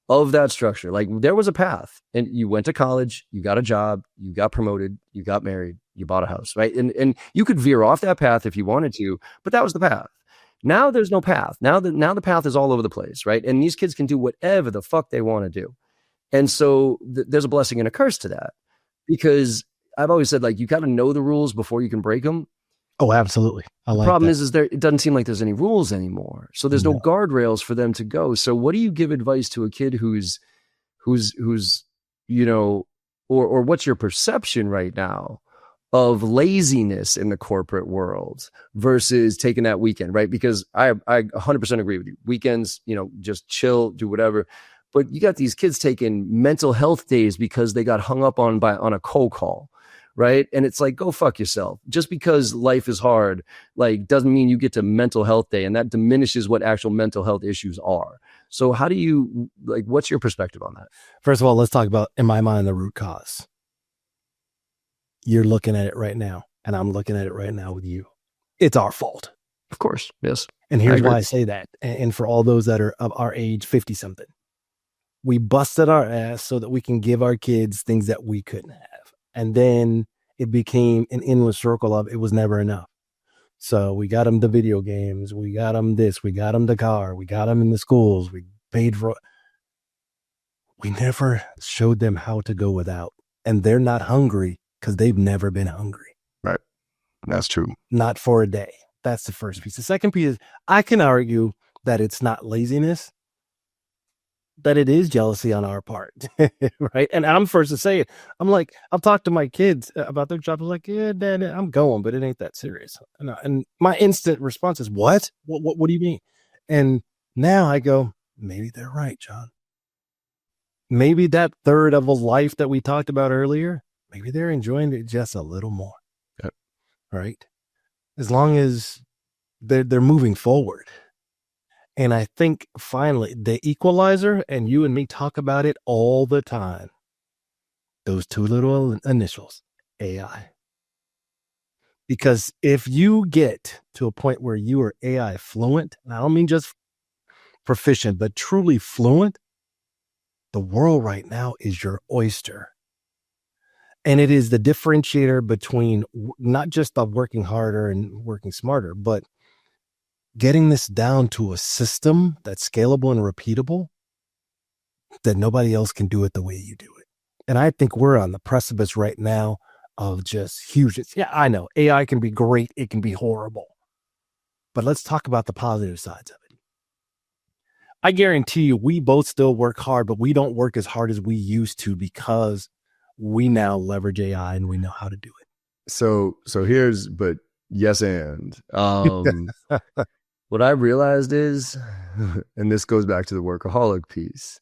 Like there was a path, and you went to college, you got a job, you got promoted, you got married, you bought a house, right? And you could veer off that path if you wanted to, but that was the path. Now there's no path. Now the path is all over the place, right? And these kids can do whatever the fuck they want to do. And so there's a blessing and a curse to that, because I've always said, like, you got to know the rules before you can break them. Oh, absolutely. I like the problem that. is it doesn't seem like there's any rules anymore. So there's no guardrails for them to go. So what do you give advice to a kid who's, or what's your perception right now of laziness in the corporate world versus taking that weekend, right? Because I 100% agree with you. Weekends, just chill, do whatever. But you got these kids taking mental health days because they got hung up on a cold call. Right. And it's like, go fuck yourself. Just because life is hard, like, doesn't mean you get to mental health day, and that diminishes what actual mental health issues are. So how do you, like, what's your perspective on that? First of all, let's talk about, in my mind, the root cause. You're looking at it right now, and I'm looking at it right now with you. It's our fault. Of course. Yes. And here's why I say that. And for all those that are of our age, 50 something, we busted our ass so that we can give our kids things that we couldn't have. And then it became an endless circle of it was never enough. So we got them the video games. We got them this. We got them the car. We got them in the schools. We paid for. We never showed them how to go without. And they're not hungry because they've never been hungry. Right. That's true. Not for a day. That's the first piece. The second piece is, I can argue that it's not laziness, that it is jealousy on our part, right? And I'm first to say it. I'm like, I'll talk to my kids about their jobs. I'm like, yeah, Dad, I'm going, but it ain't that serious. And my instant response is, what? What do you mean? And now I go, maybe they're right, John. maybe that third of a life that we talked about earlier, maybe they're enjoying it just a little more. Yep. Right? As long as they're moving forward. And I think finally the equalizer, and you and me talk about it all the time. Those two little initials, AI. Because if you get to a point where you are AI fluent, and I don't mean just proficient, but truly fluent, the world right now is your oyster. And it is the differentiator between not just the working harder and working smarter, but getting this down to a system that's scalable and repeatable, that nobody else can do it the way you do it. And I think we're on the precipice right now of just huge. Yeah, I know AI can be great. It can be horrible. But let's talk about the positive sides of it. I guarantee you, we both still work hard, but we don't work as hard as we used to because we now leverage AI and we know how to do it. So here's, but yes, and what I realized is, and this goes back to the workaholic piece,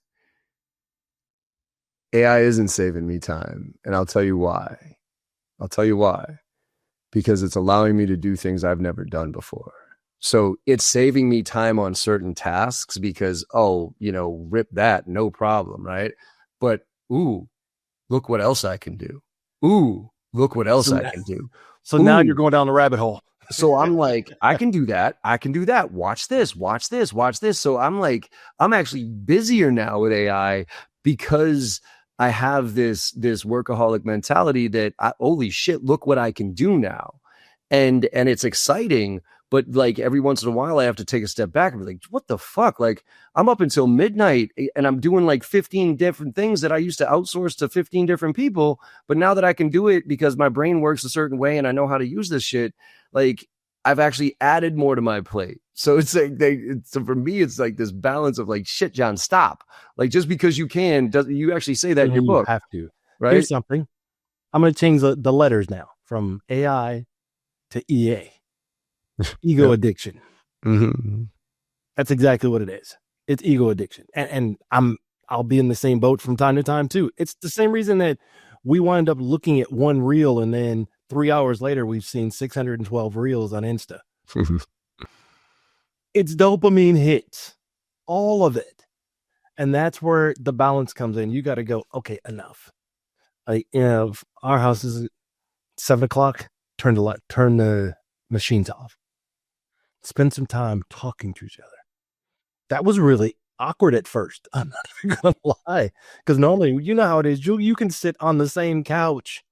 AI isn't saving me time. And I'll tell you why. Because it's allowing me to do things I've never done before. So it's saving me time on certain tasks because, rip that, no problem, right? But, look what else I can do. Look what else I can do. So now you're going down the rabbit hole. So I'm like, I can do that. Watch this. So I'm like, I'm actually busier now with AI because I have this workaholic mentality that holy shit, look what I can do now. And it's exciting, but like every once in a while I have to take a step back and be like, what the fuck? Like I'm up until midnight and I'm doing like 15 different things that I used to outsource to 15 different people. But now that I can do it because my brain works a certain way and I know how to use this shit, like I've actually added more to my plate. So it's like so for me, it's like this balance of like, shit, John, stop. Like just because you can, you actually say that in your book. You have to. Right? Here's something. I'm going to change the letters now from AI to EA. Ego addiction. Mm-hmm. That's exactly what it is. It's ego addiction. And I'll be in the same boat from time to time too. It's the same reason that we wind up looking at one reel and then 3 hours later, we've seen 612 reels on Insta. It's dopamine hits, all of it. And that's where the balance comes in. You got to go, okay, enough. Like, if our house is at 7:00, turn the machines off. Spend some time talking to each other. That was really awkward at first. I'm not even going to lie. Because normally, you know how it is. You can sit on the same couch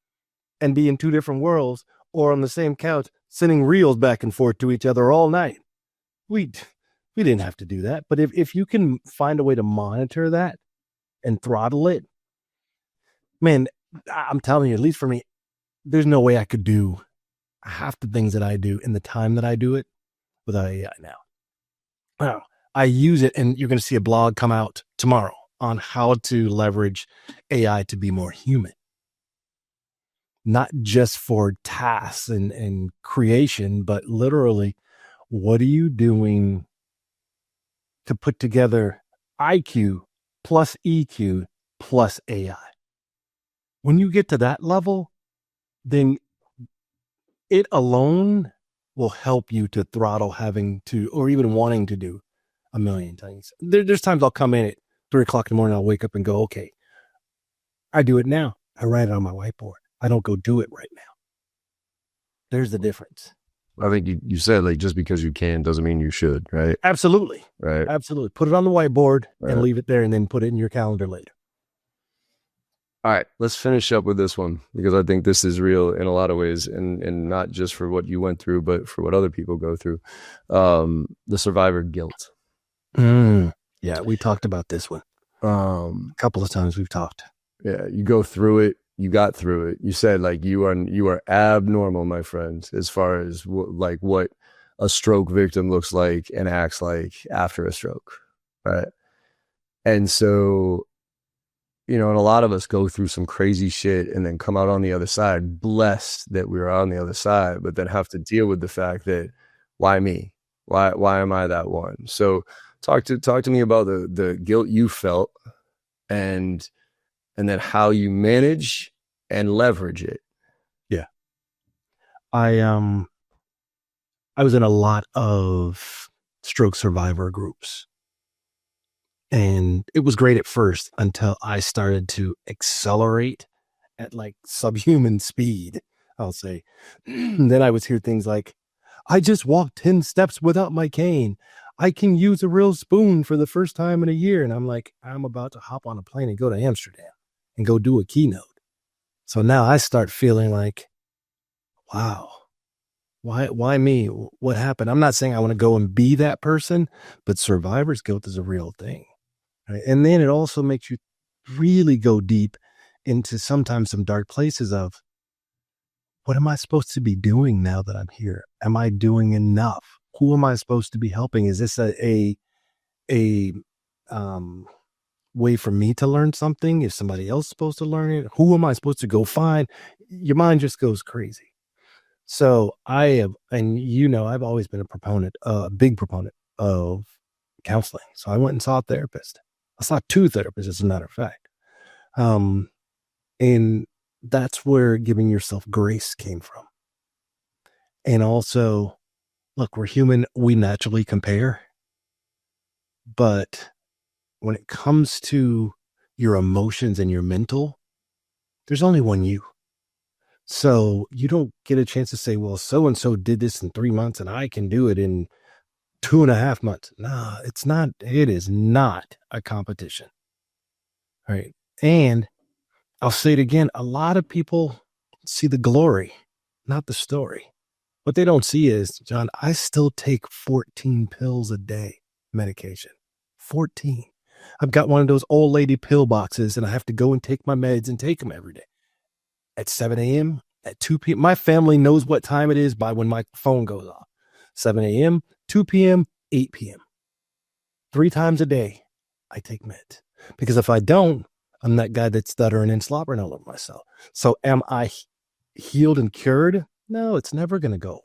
and be in two different worlds, or on the same couch, sending reels back and forth to each other all night. We didn't have to do that. But if you can find a way to monitor that and throttle it, man, I'm telling you, at least for me, there's no way I could do half the things that I do in the time that I do it without AI now. Wow. I use it, and you're going to see a blog come out tomorrow on how to leverage AI to be more human. Not just for tasks and creation, but literally, what are you doing to put together IQ plus EQ plus AI? When you get to that level, then it alone will help you to throttle having to, or even wanting to do a million things. There's times I'll come in at 3:00 in the morning, I'll wake up and go, okay, I do it now. I write it on my whiteboard. I don't go do it right now. There's the difference. I think you said like just because you can doesn't mean you should, right? Absolutely. Right. Absolutely. Put it on the whiteboard and leave it there and then put it in your calendar later. All right, let's finish up with this one because I think this is real in a lot of ways, and not just for what you went through, but for what other people go through. The survivor guilt. Yeah, we talked about this one. A couple of times we've talked. Yeah, you go through it. You got through it. You said like you are abnormal, my friend, as far as what a stroke victim looks like and acts like after a stroke, right? And so, and a lot of us go through some crazy shit and then come out on the other side, blessed that we were on the other side, but then have to deal with the fact that why me? Why am I that one? So talk to me about the guilt you felt and then how you manage and leverage it. Yeah. I was in a lot of stroke survivor groups, and it was great at first until I started to accelerate at like subhuman speed, I'll say. Then I would hear things like, I just walked 10 steps without my cane. I can use a real spoon for the first time in a year. And I'm like, I'm about to hop on a plane and go to Amsterdam and go do a keynote. So now I start feeling like, wow, why me? What happened? I'm not saying I want to go and be that person, but survivor's guilt is a real thing. Right? And then it also makes you really go deep into sometimes some dark places of, what am I supposed to be doing now that I'm here? Am I doing enough? Who am I supposed to be helping? Is this a way for me to learn something? Is somebody else supposed to learn it? Who am I supposed to go find? Your mind just goes crazy. So I have, and I've always been a big proponent of counseling. So I went and saw a therapist. I saw 2 therapists, as a matter of fact. And that's where giving yourself grace came from. And also, look, we're human. We naturally compare. But when it comes to your emotions and your mental, there's only one you. So you don't get a chance to say, well, so-and-so did this in 3 months and I can do it in 2.5 months. Nah, it is not a competition. Right. And I'll say it again. A lot of people see the glory, not the story. What they don't see is, John, I still take 14 pills a day, medication. 14. I've got one of those old lady pill boxes and I have to go and take my meds and take them every day. At 7 a.m., at 2 p.m. My family knows what time it is by when my phone goes off. 7 a.m., 2 p.m., 8 p.m. 3 times a day, I take meds. Because if I don't, I'm that guy that's stuttering and slobbering all over myself. So am I healed and cured? No, it's never going to go away.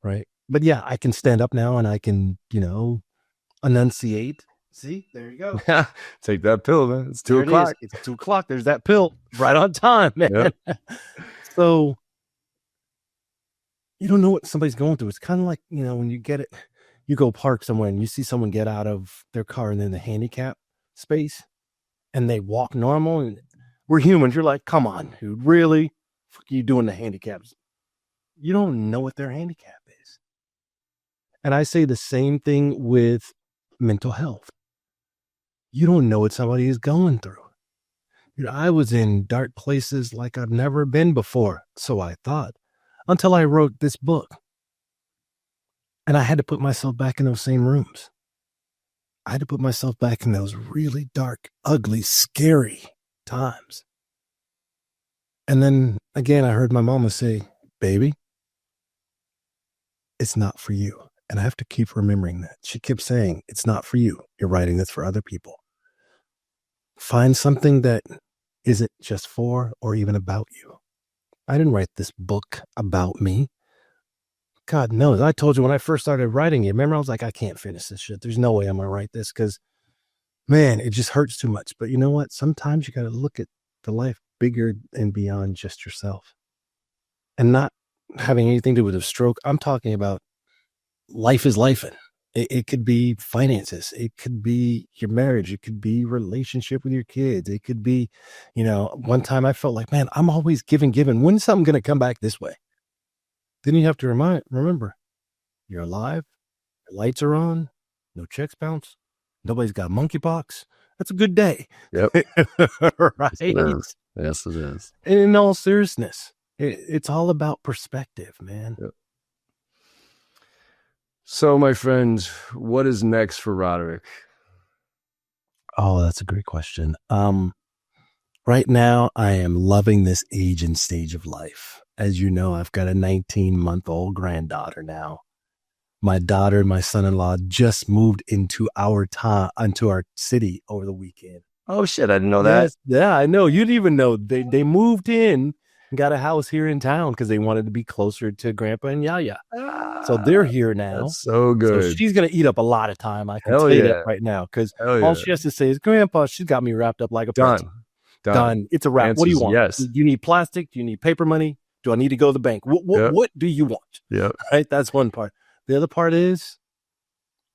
Right? But yeah, I can stand up now and I can, enunciate. See, there you go. Take that pill, man. It's 2 o'clock. It's 2 o'clock. There's that pill right on time, man. Yep. So you don't know what somebody's going through. It's kind of like, when you get it, you go park somewhere and you see someone get out of their car and then the handicap space and they walk normal. And we're humans. You're like, come on, dude, really? What are you doing the handicaps? You don't know what their handicap is. And I say the same thing with mental health. You don't know what somebody is going through. I was in dark places like I've never been before, so I thought, until I wrote this book. And I had to put myself back in those same rooms. I had to put myself back in those really dark, ugly, scary times. And then again, I heard my mama say, baby, it's not for you. And I have to keep remembering that. She kept saying, it's not for you. You're writing this for other people. Find something that isn't just for or even about you. I didn't write this book about me. God knows. I told you when I first started writing it, remember I was like, I can't finish this shit. There's no way I'm going to write this because, man, it just hurts too much. But you know what? Sometimes you got to look at the life bigger and beyond just yourself. And not having anything to do with a stroke. I'm talking about life is lifing. It could be finances. It could be your marriage. It could be relationship with your kids. It could be, one time I felt like, man, I'm always giving. When's something going to come back this way? Then you have to remember, you're alive. Your lights are on. No checks bounce. Nobody's got monkeypox. That's a good day. Yep. Right. Yes, it is. And in all seriousness, it's all about perspective, man. Yep. So, my friend, what is next for Roderick? Oh, that's a great question. Right now, I am loving this age and stage of life. As you know, I've got a 19-month-old granddaughter now. My daughter and my son-in-law just moved into our city over the weekend. Oh, shit. I didn't know that. Yes, yeah, I know. You didn't even know. They moved in got a house here in town because they wanted to be closer to Grandpa and Yaya. So they're here now. That's so good. So she's going to eat up a lot of time. I can Hell tell you yeah. that right now, because Hell all yeah. she has to say is, Grandpa, she's got me wrapped up like a pretzel. Done. It's a wrap. What do you want? Yes. Do you need plastic? Do you need paper money? Do I need to go to the bank? What do you want? Yeah. Right. That's one part. The other part is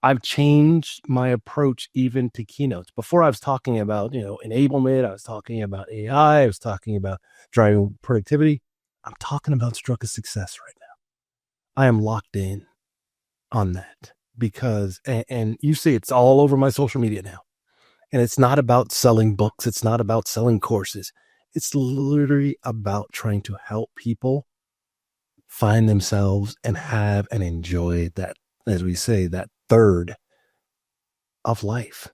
I've changed my approach even to keynotes. Before I was talking about, enablement. I was talking about AI. I was talking about driving productivity. I'm talking about stroke of success right now. I am locked in on that because, and you see, it's all over my social media now. And it's not about selling books. It's not about selling courses. It's literally about trying to help people find themselves and have and enjoy that, as we say, that third of life.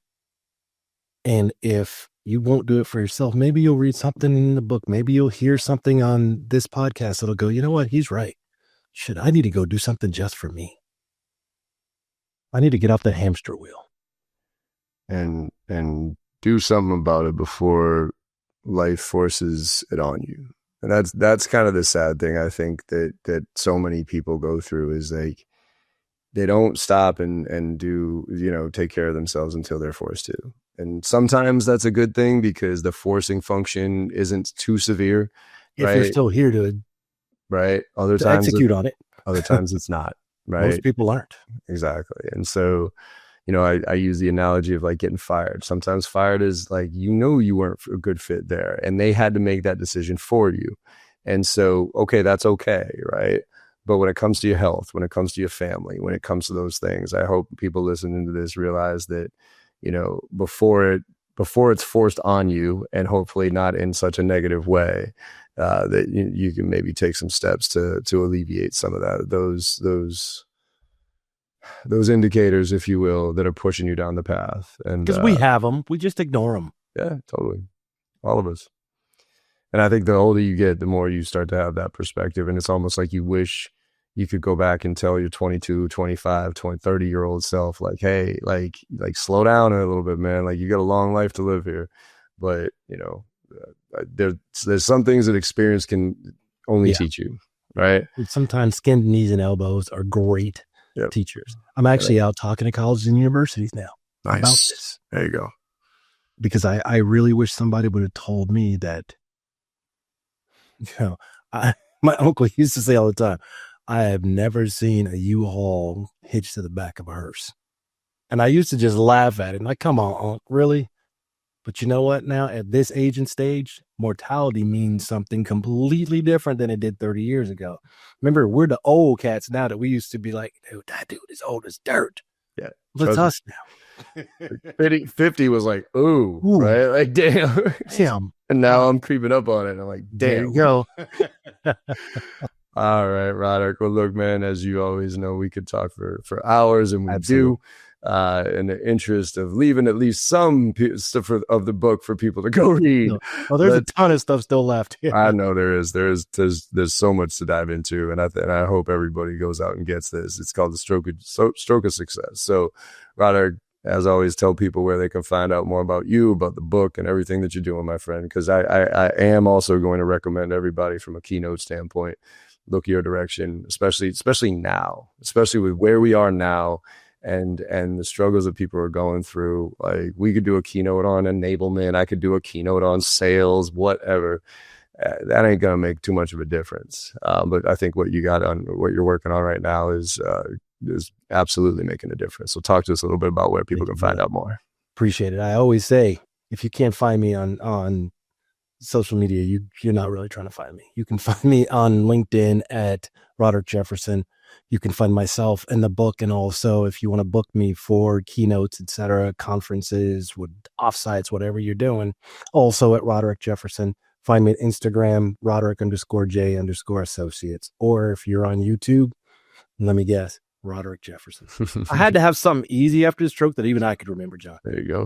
And if you won't do it for yourself, maybe you'll read something in the book. Maybe you'll hear something on this podcast that'll go, you know what? He's right. Shit, I need to go do something just for me. I need to get off the hamster wheel. And do something about it before life forces it on you. And that's kind of the sad thing, I think, that so many people go through, is like they don't stop and do, take care of themselves until they're forced to. And sometimes that's a good thing because the forcing function isn't too severe. If right? you're still here to Other times execute on it. Other times it's not. Right. Most people aren't. Exactly. And so, I use the analogy of like getting fired. Sometimes fired is like, you weren't a good fit there and they had to make that decision for you. And so, okay, that's okay. Right. But when it comes to your health, when it comes to your family, when it comes to those things, I hope people listening to this realize that, before it's forced on you, and hopefully not in such a negative way, that you can maybe take some steps to alleviate some of that, those indicators, if you will, that are pushing you down the path. And because we have them, we just ignore them. Yeah, totally. All of us. And I think the older you get, the more you start to have that perspective. And it's almost like you wish you could go back and tell your 22, 25, 20, 30-year-old self, like, hey, like slow down a little bit, man. Like, you got a long life to live here. But, there's some things that experience can only teach you, right? And sometimes skinned knees and elbows are great teachers. I'm actually out talking to colleges and universities now about this. There you go. Because I really wish somebody would have told me that, my uncle used to say all the time, I have never seen a U-Haul hitched to the back of a hearse. And I used to just laugh at it. Like, come on, Unc, really? But you know what? Now, at this age and stage, mortality means something completely different than it did 30 years ago. Remember, we're the old cats now that we used to be like, dude, that dude is old as dirt. Yeah. It's us now. 50 was like, ooh, right? Like, damn. Damn. And now I'm creeping up on it. And I'm like, damn. There you go. All right, Roderick. Well, look, man, as you always know, we could talk for hours, and we do. In the interest of leaving at least some stuff of the book for people to go read. Well, there's a ton of stuff still left. I know there is. There's so much to dive into, and I hope everybody goes out and gets this. It's called the Stroke of Success. So, Roderick, as always, tell people where they can find out more about you, about the book, and everything that you're doing, my friend. Because I am also going to recommend everybody from a keynote standpoint, look your direction, especially now, especially with where we are now. And the struggles that people are going through. Like, we could do a keynote on enablement. I could do a keynote on sales, whatever. That ain't going to make too much of a difference. But I think what you're working on right now is absolutely making a difference. So talk to us a little bit about where people can find out more. Appreciate it. I always say, if you can't find me on social media, you're not really trying to find me. You can find me on LinkedIn at Roderick Jefferson. You can find myself in the book, and also if you want to book me for keynotes, etc., conferences, offsites, whatever you're doing, also at Roderick Jefferson. Find me at Instagram, Roderick_J_associates. Or if you're on YouTube, let me guess, Roderick Jefferson. I had to have something easy after the stroke that even I could remember, John. There you go.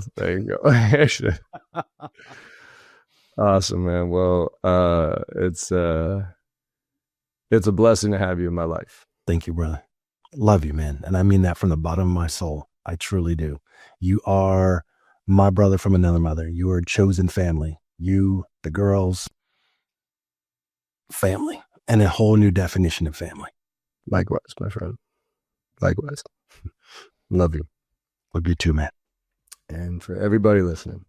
Awesome, man. Well, it's a blessing to have you in my life. Thank you, brother. Love you, man. And I mean that from the bottom of my soul. I truly do. You are my brother from another mother. You are a chosen family. You, the girls, family and a whole new definition of family. Likewise, my friend. Likewise. Love you. Love you too, man. And for everybody listening,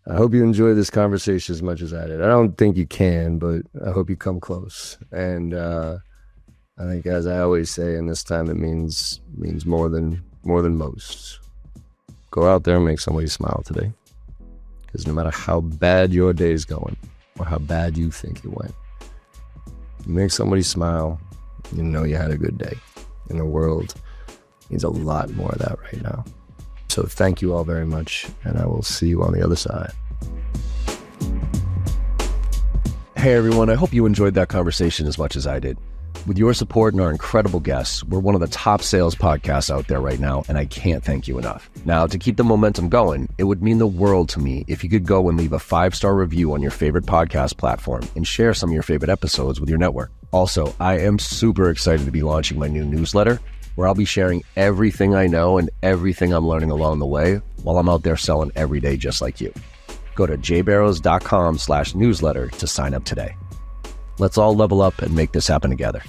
I hope you enjoy this conversation as much as I did. I don't think you can, but I hope you come close. And I think, as I always say, in this time, it means more than most. Go out there and make somebody smile today. Because no matter how bad your day is going, or how bad you think it went, you make somebody smile, you know you had a good day. And the world needs a lot more of that right now. So thank you all very much, and I will see you on the other side. Hey everyone, I hope you enjoyed that conversation as much as I did. With your support and our incredible guests, we're one of the top sales podcasts out there right now, and I can't thank you enough. Now, to keep the momentum going, it would mean the world to me if you could go and leave a 5-star review on your favorite podcast platform and share some of your favorite episodes with your network. Also, I am super excited to be launching my new newsletter, where I'll be sharing everything I know and everything I'm learning along the way while I'm out there selling every day just like you. Go to jbarrows.com/newsletter to sign up today. Let's all level up and make this happen together.